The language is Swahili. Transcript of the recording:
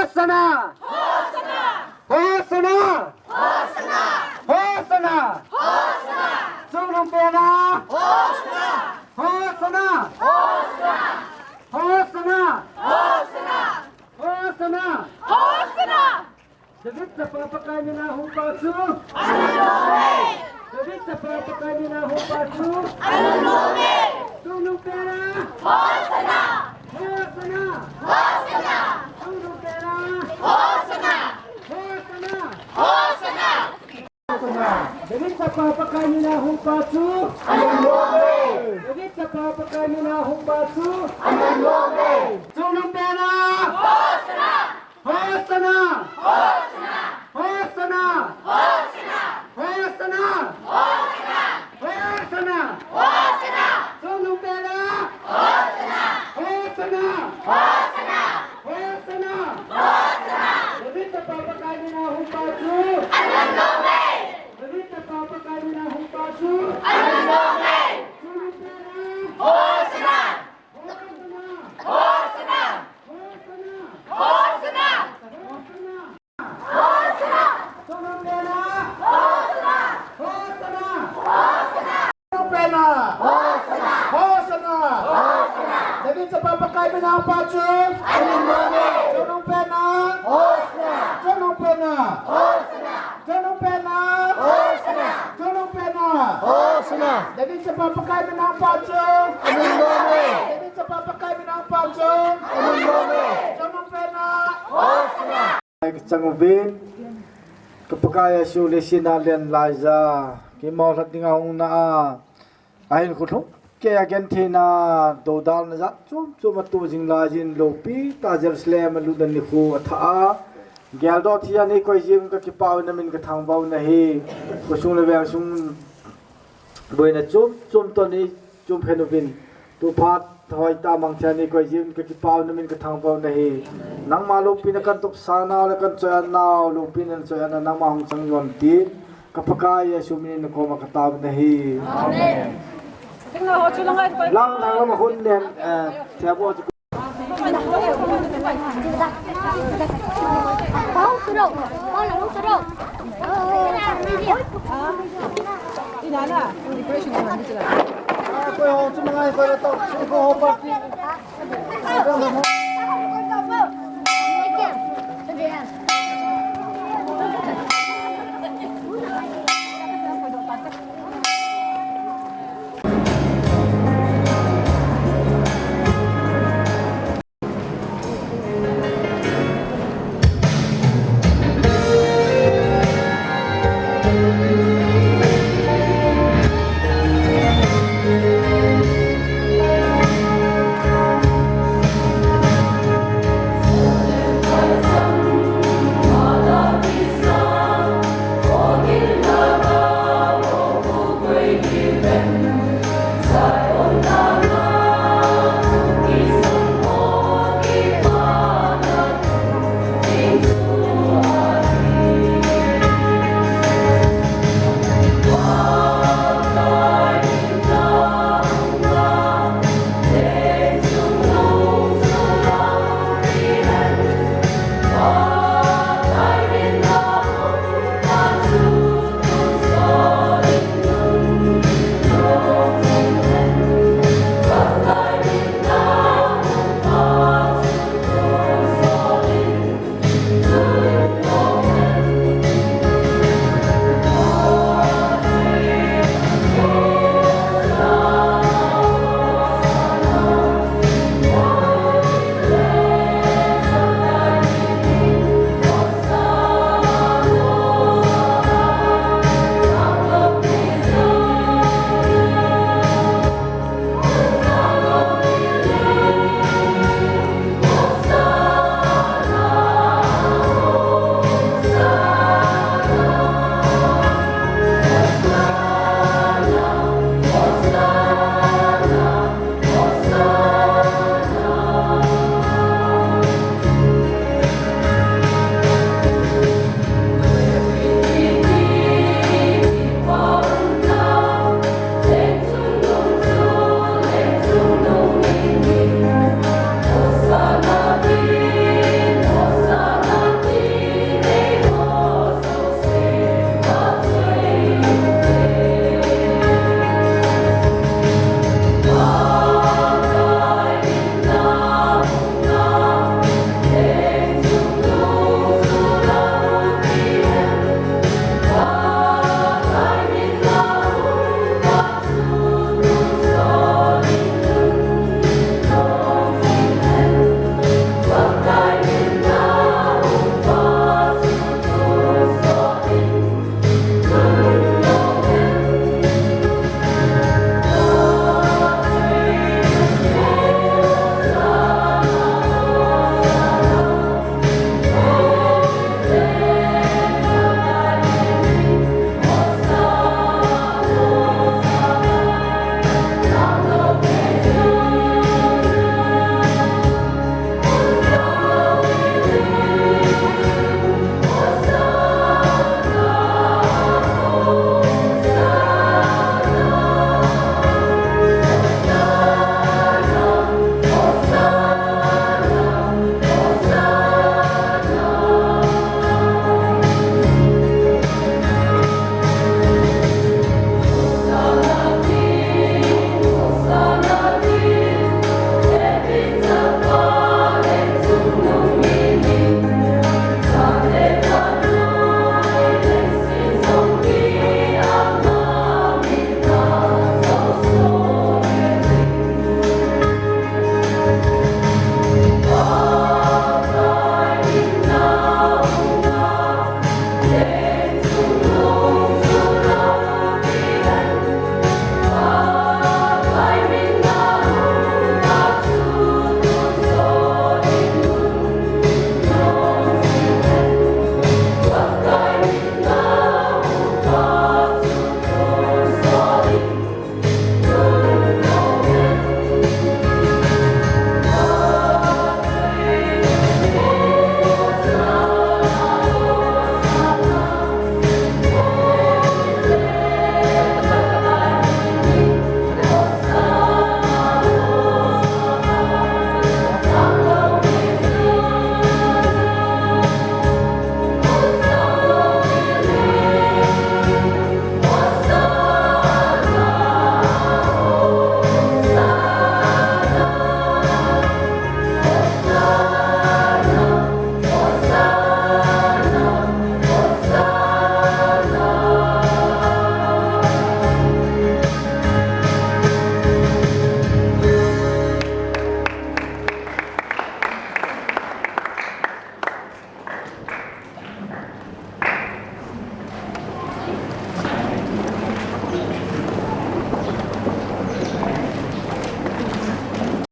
Hosana! Hosana! Hosana! Sunong pena! Hosana! Hosana! David sa papakain niyo na hong pasu! David sa papakain niyo na hong pasu! Sunong pena! Hosana! Sunong pena! David sa papakain niyo na hong pasu! David sa papakain niyo na hong pasu! Sunong pena! Hosana! Sunong pena! David sa papakain niyo na hong pasu! David sa papakain niyo na hong pasu! Sunong pena! Sunong pena! Hosana! David sa papakain niyo na hong pasu! Sunong pena! Sunong pena! Sunong pena! Sunong pena! David sa papakain niyo na hong pasu! David sa papakain niyo na hong pasu! Sunong pena! Kecangubin kapagaya suli sinalian laza kimau satinga una ahin kuthuk kaya gentina dodal na zat chum matu jing lajin lopi ta jerusalem ludan nikhu atha geldo thia ni koi jing ka kipaw na min ka thangbau na hi kusung le bang sung boina chum to ni chum phenubin tu phat thoi ta mangcha ni koi jing ka kipaw na min ka thangbau na hi nang ma lopi na kan top sana le kan choya naw lopi na choya na nang ma hong sang yon ti kapakaya sumin na ko makatab na hi amen lang nang ma hun len thiabo Inana, decoration naman dito lang. Ako yung mga ito na to. Sige ko, party.